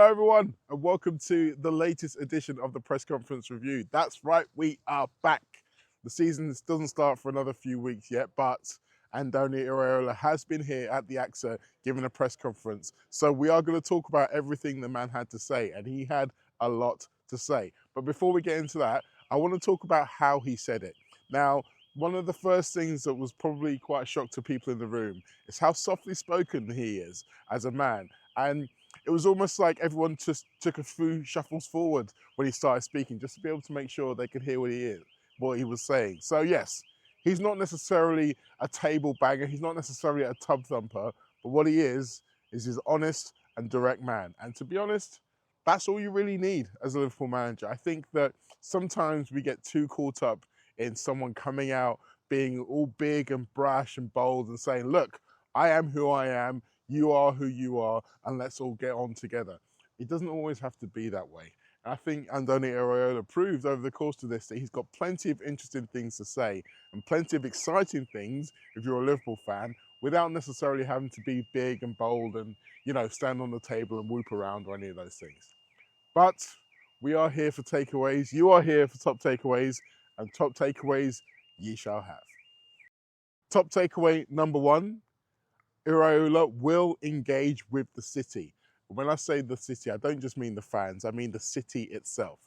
Hi everyone, and welcome to the latest edition of the press conference review. That's right, we are back. The season doesn't start for another few weeks yet, but Andoni Iraola has been here at the AXA giving a press conference. So we are going to talk about everything the man had to say, and he had a lot to say. But before we get into that, I want to talk about how he said it. Now, one of the first things that was probably quite a shock to people in the room is how softly spoken he is as a man. And it was almost like everyone just took a few shuffles forward when he started speaking, just to be able to make sure they could hear what he was saying. So yes, he's not necessarily a table banger, he's not necessarily a tub thumper, but what he is he's honest and direct man. And to be honest, that's all you really need as a Liverpool manager. I think that sometimes we get too caught up in someone coming out being all big and brash and bold and saying, look, I am who I am, you are who you are, and let's all get on together. It doesn't always have to be that way. And I think Andoni Iraola proved over the course of this that he's got plenty of interesting things to say and plenty of exciting things if you're a Liverpool fan, without necessarily having to be big and bold and, stand on the table and whoop around or any of those things. But we are here for takeaways. You are here for top takeaways, and top takeaways ye shall have. Top takeaway number one, Iraola will engage with the city. When I say the city, I don't just mean the fans, I mean the city itself.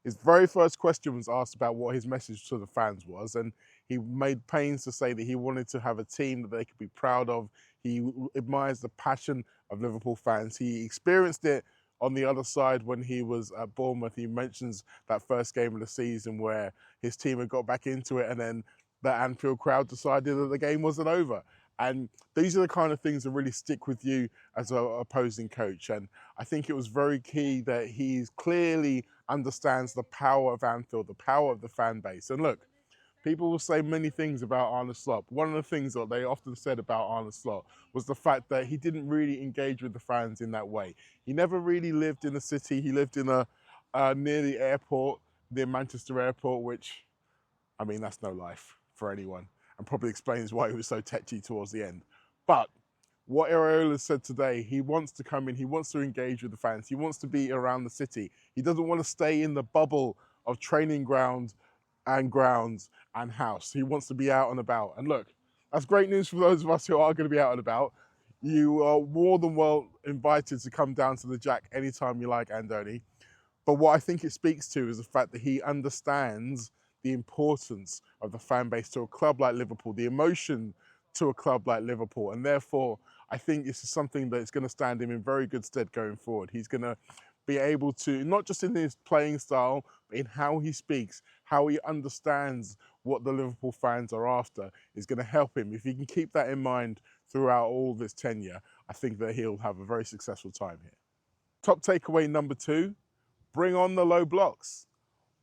His very first question was asked about what his message to the fans was, and he made pains to say that he wanted to have a team that they could be proud of. He admires the passion of Liverpool fans. He experienced it on the other side when he was at Bournemouth. He mentions that first game of the season where his team had got back into it, and then the Anfield crowd decided that the game wasn't over. And these are the kind of things that really stick with you as an opposing coach. And I think it was very key that he clearly understands the power of Anfield, the power of the fan base. And look, people will say many things about Arne Slot. One of the things that they often said about Arne Slot was the fact that he didn't really engage with the fans in that way. He never really lived in the city. He lived in near the airport, near Manchester Airport, which, I mean, that's no life for anyone, and probably explains why he was so tetchy towards the end. But what Iraola said today, he wants to come in, he wants to engage with the fans, he wants to be around the city. He doesn't want to stay in the bubble of training grounds and house. He wants to be out and about. And look, that's great news for those of us who are going to be out and about. You are more than well invited to come down to the Jack anytime you like, Andoni. But what I think it speaks to is the fact that he understands the importance of the fan base to a club like Liverpool, the emotion to a club like Liverpool. And therefore, I think this is something that's going to stand him in very good stead going forward. He's going to be able to, not just in his playing style, but in how he speaks, how he understands what the Liverpool fans are after, is going to help him. If he can keep that in mind throughout all this tenure, I think that he'll have a very successful time here. Top takeaway number two, bring on the low blocks.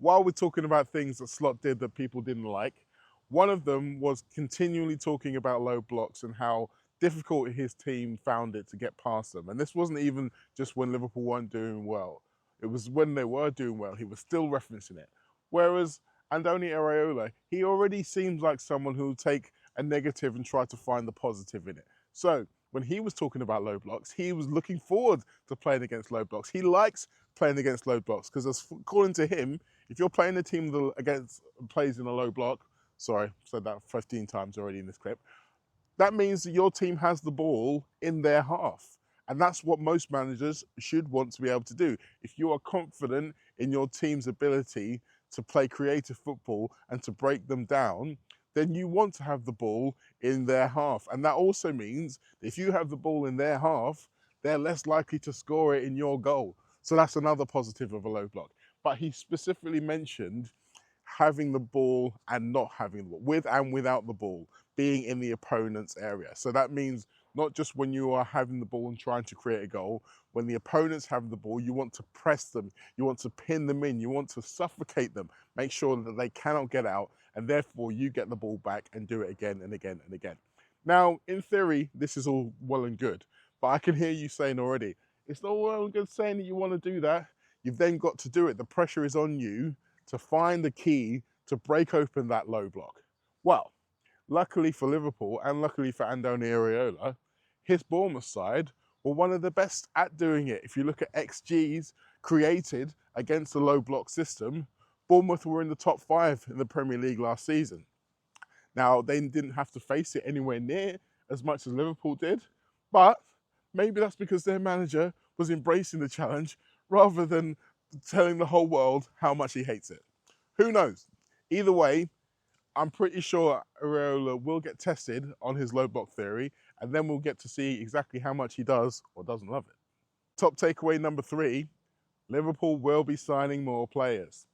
While we're talking about things that Slot did that people didn't like, one of them was continually talking about low blocks and how difficult his team found it to get past them. And this wasn't even just when Liverpool weren't doing well. It was when they were doing well, he was still referencing it. Whereas Andoni Iraola, he already seems like someone who will take a negative and try to find the positive in it. So when he was talking about low blocks, he was looking forward to playing against low blocks. He likes playing against low blocks because, according to him, if you're playing a team that plays in a low block, sorry, I've said that 15 times already in this clip, that means that your team has the ball in their half. And that's what most managers should want to be able to do. If you are confident in your team's ability to play creative football and to break them down, then you want to have the ball in their half. And that also means if you have the ball in their half, they're less likely to score it in your goal. So that's another positive of a low block. But he specifically mentioned having the ball and not having the ball, with and without the ball, being in the opponent's area. So that means not just when you are having the ball and trying to create a goal, when the opponents have the ball, you want to press them, you want to pin them in, you want to suffocate them, make sure that they cannot get out, and therefore you get the ball back and do it again and again and again. Now, in theory, this is all well and good, but I can hear you saying already, it's not well and good saying that you want to do that. You've then got to do it. The pressure is on you to find the key to break open that low block. Well, luckily for Liverpool and luckily for Andoni Iraola, his Bournemouth side were one of the best at doing it. If you look at XGs created against the low block system, Bournemouth were in the top 5 in the Premier League last season. Now, they didn't have to face it anywhere near as much as Liverpool did, but maybe that's because their manager was embracing the challenge rather than telling the whole world how much he hates it. Who knows? Either way, I'm pretty sure Iraola will get tested on his low block theory, and then we'll get to see exactly how much he does or doesn't love it. Top takeaway number 3, Liverpool will be signing more players.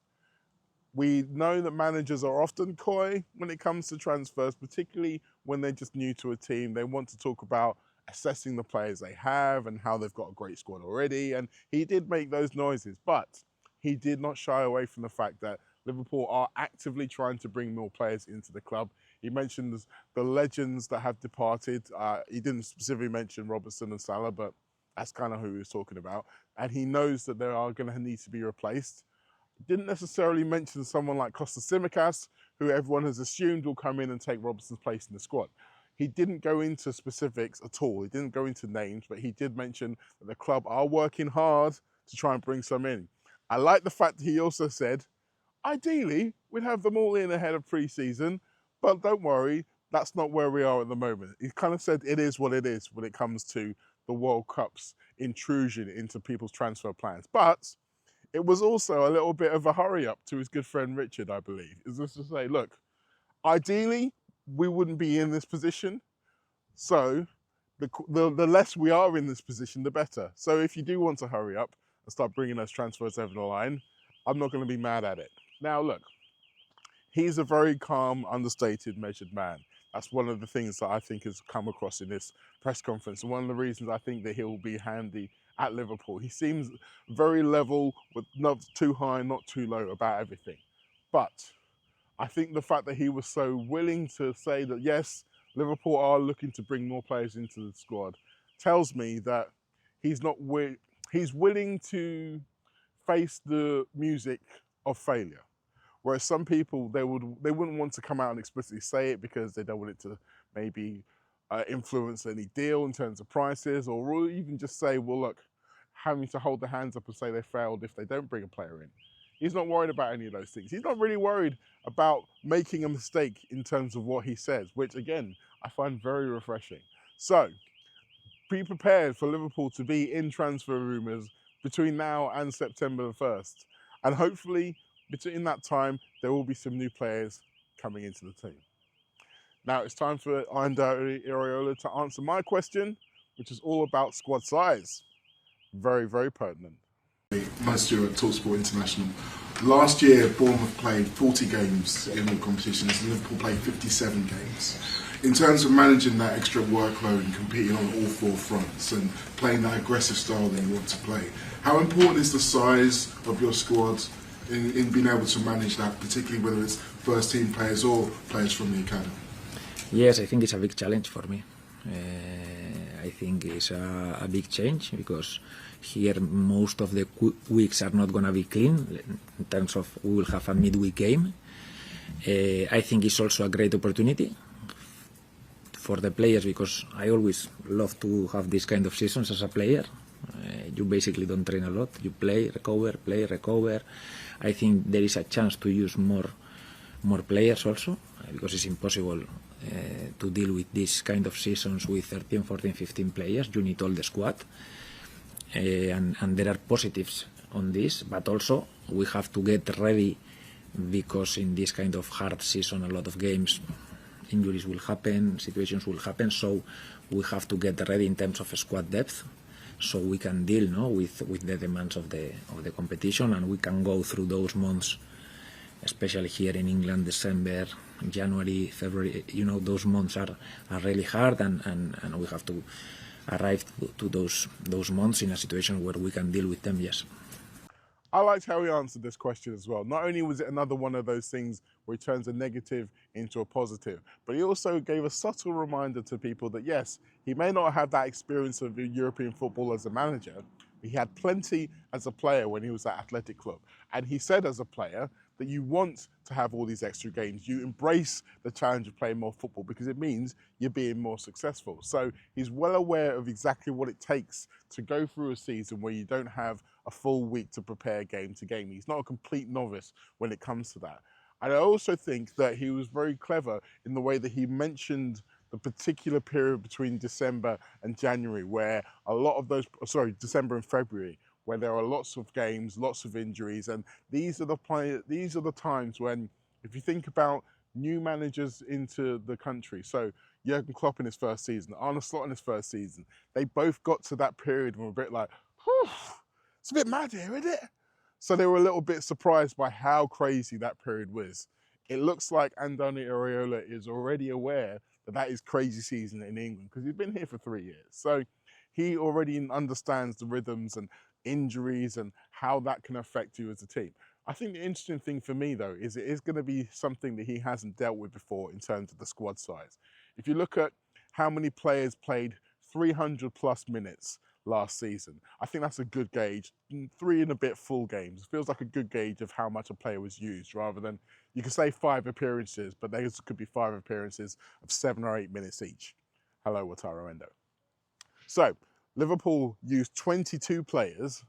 We know that managers are often coy when it comes to transfers, particularly when they're just new to a team. They want to talk about assessing the players they have and how they've got a great squad already. And he did make those noises, but he did not shy away from the fact that Liverpool are actively trying to bring more players into the club. He mentioned the legends that have departed. He didn't specifically mention Robertson and Salah, but that's kind of who he was talking about. And he knows that they are going to need to be replaced. Didn't necessarily mention someone like Kostas Tsimikas, who everyone has assumed will come in and take Robertson's place in the squad. He didn't go into specifics at all. He didn't go into names, but he did mention that the club are working hard to try and bring some in. I like the fact that he also said, ideally, we'd have them all in ahead of pre-season, but don't worry, that's not where we are at the moment. He kind of said it is what it is when it comes to the World Cup's intrusion into people's transfer plans. But it was also a little bit of a hurry up to his good friend Richard, I believe. Is this to say, look, ideally, we wouldn't be in this position. So the less we are in this position, the better. So if you do want to hurry up and start bringing those transfers over the line, I'm not going to be mad at it. Now, look, he's a very calm, understated, measured man. That's one of the things that I think has come across in this press conference. And one of the reasons I think that he'll be handy at Liverpool. He seems very level, with not too high, not too low about everything. But I think the fact that he was so willing to say that, yes, Liverpool are looking to bring more players into the squad tells me that he's willing to face the music of failure. Whereas some people, they wouldn't want to come out and explicitly say it because they don't want it to maybe influence any deal in terms of prices, or even just say, well, look, having to hold their hands up and say they failed if they don't bring a player in. He's not worried about any of those things. He's not really worried about making a mistake in terms of what he says, which, again, I find very refreshing. So, be prepared for Liverpool to be in transfer rumours between now and September the 1st. And hopefully, between that time, there will be some new players coming into the team. Now it's time for Andoni Iraola to answer my question, which is all about squad size. Very, very pertinent. Hi Stewart, TalkSport International. Last year, Bournemouth played 40 games in all competitions and Liverpool played 57 games. In terms of managing that extra workload and competing on all 4 fronts and playing that aggressive style that you want to play, how important is the size of your squad in being able to manage that, particularly whether it's first team players or players from the academy? Yes, I think it's a big challenge for me. I think it's a big change because here most of the weeks are not going to be clean in terms of we will have a midweek game. I think it's also a great opportunity for the players because I always love to have this kind of seasons as a player. You basically don't train a lot. You play, recover. I think there is a chance to use more players also because it's impossible to deal with this kind of seasons with 13, 14, 15 players. You need all the squad. And there are positives on this, but also we have to get ready because in this kind of hard season, a lot of games, injuries will happen, situations will happen, so we have to get ready in terms of squad depth so we can deal with the demands of the competition, and we can go through those months, especially here in England, December, January, February, those months are really hard, and we have to arrive to those months in a situation where we can deal with them, yes. I liked how he answered this question as well. Not only was it another one of those things where he turns a negative into a positive, but he also gave a subtle reminder to people that yes, he may not have that experience of European football as a manager, but he had plenty as a player when he was at Athletic Club. And he said as a player that you want to have all these extra games. You embrace the challenge of playing more football because it means you're being more successful. So he's well aware of exactly what it takes to go through a season where you don't have a full week to prepare game to game. He's not a complete novice when it comes to that. And I also think that he was very clever in the way that he mentioned the particular period between December and January, where a lot of those, December and February, where there are lots of games, lots of injuries, and these are the times when, if you think about new managers into the country, so Jurgen Klopp in his first season, Arne Slot in his first season, they both got to that period and were a bit like, whew, it's a bit mad here, isn't it? So they were a little bit surprised by how crazy that period was. It looks like Andoni Iraola is already aware that that is crazy season in England because he's been here for 3 years. So he already understands the rhythms and injuries and how that can affect you as a team. I think the interesting thing for me, though, is it is going to be something that he hasn't dealt with before in terms of the squad size. If you look at how many players played 300 plus minutes last season, I think that's a good gauge. 3 and a bit full games. It feels like a good gauge of how much a player was used, rather than, you could say 5 appearances, but there could be 5 appearances of 7 or 8 minutes each. Hello, Wataru Endo. So Liverpool used 22 players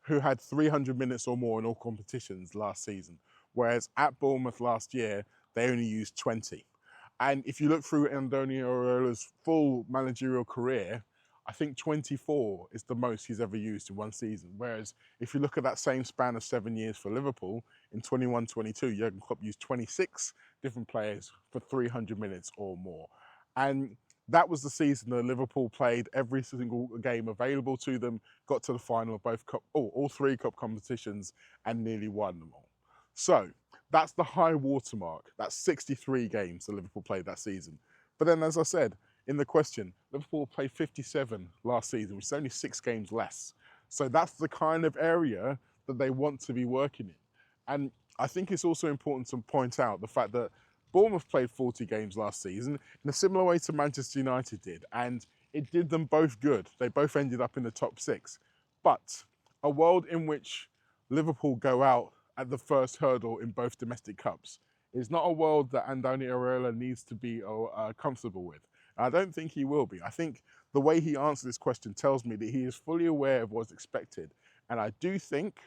who had 300 minutes or more in all competitions last season, whereas at Bournemouth last year, they only used 20. And if you look through Andoni Iraola's full managerial career, I think 24 is the most he's ever used in one season. Whereas if you look at that same span of 7 years for Liverpool, in 21-22, Jurgen Klopp used 26 different players for 300 minutes or more. And that was the season that Liverpool played every single game available to them, got to the final of all 3 cup competitions and nearly won them all. So that's the high watermark. That's 63 games that Liverpool played that season. But then, as I said in the question, Liverpool played 57 last season, which is only 6 games less. So that's the kind of area that they want to be working in. And I think it's also important to point out the fact that Bournemouth played 40 games last season in a similar way to Manchester United did, and it did them both good. They both ended up in the top 6. But a world in which Liverpool go out at the first hurdle in both domestic cups is not a world that Andoni Iraola needs to be comfortable with. I don't think he will be. I think the way he answered this question tells me that he is fully aware of what's expected. And I do think,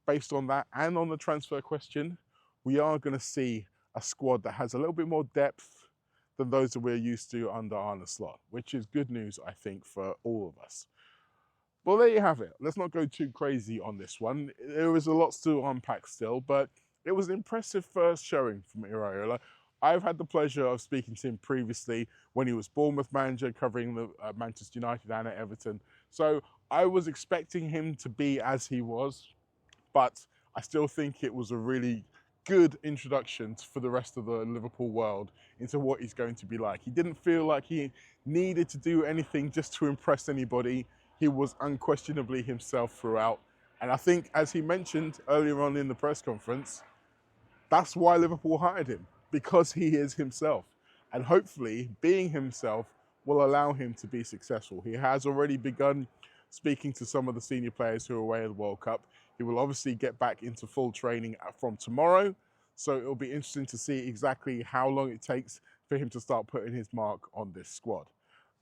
based on that and on the transfer question, we are going to see a squad that has a little bit more depth than those that we're used to under Arne Slot, which is good news, I think, for all of us. Well, there you have it. Let's not go too crazy on this one. There was a lot to unpack still, but it was an impressive first showing from Iraola. I've had the pleasure of speaking to him previously when he was Bournemouth manager, covering the Manchester United and at Everton. So I was expecting him to be as he was, but I still think it was a really good introduction for the rest of the Liverpool world into what he's going to be like. He didn't feel like he needed to do anything just to impress anybody. He was unquestionably himself throughout. And I think, as he mentioned earlier on in the press conference, that's why Liverpool hired him, because he is himself. And hopefully, being himself will allow him to be successful. He has already begun speaking to some of the senior players who are away at the World Cup. He will obviously get back into full training from tomorrow. So it'll be interesting to see exactly how long it takes for him to start putting his mark on this squad.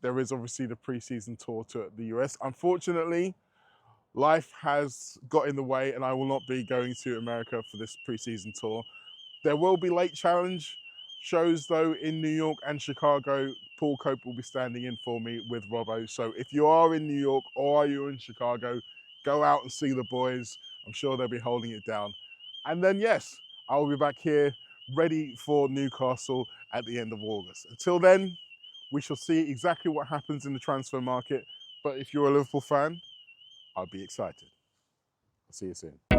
There is obviously the pre-season tour to the US. Unfortunately, life has got in the way and I will not be going to America for this pre-season tour. There will be late challenge shows though in New York and Chicago. Paul Cope will be standing in for me with Robbo. So if you are in New York or you're in Chicago, go out and see the boys. I'm sure they'll be holding it down. And then yes, I will be back here ready for Newcastle at the end of August. Until then, we shall see exactly what happens in the transfer market. But if you're a Liverpool fan, I'll be excited. I'll see you soon.